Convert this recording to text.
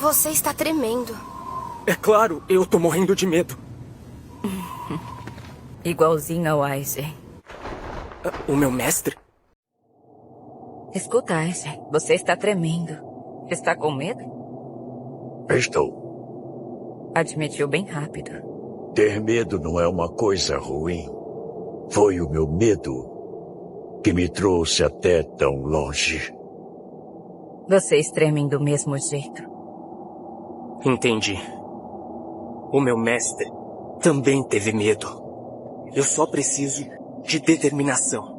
Você está tremendo. É claro, eu tô morrendo de medo. Igualzinho ao Aizen. O meu mestre? Escuta, Aizen, você está tremendo. Está com medo? Estou. Admitiu bem rápido. Ter medo não é uma coisa ruim. Foi o meu medo que me trouxe até tão longe. Vocês tremem do mesmo jeito. Entendi. O meu mestre também teve medo. Eu só preciso de determinação.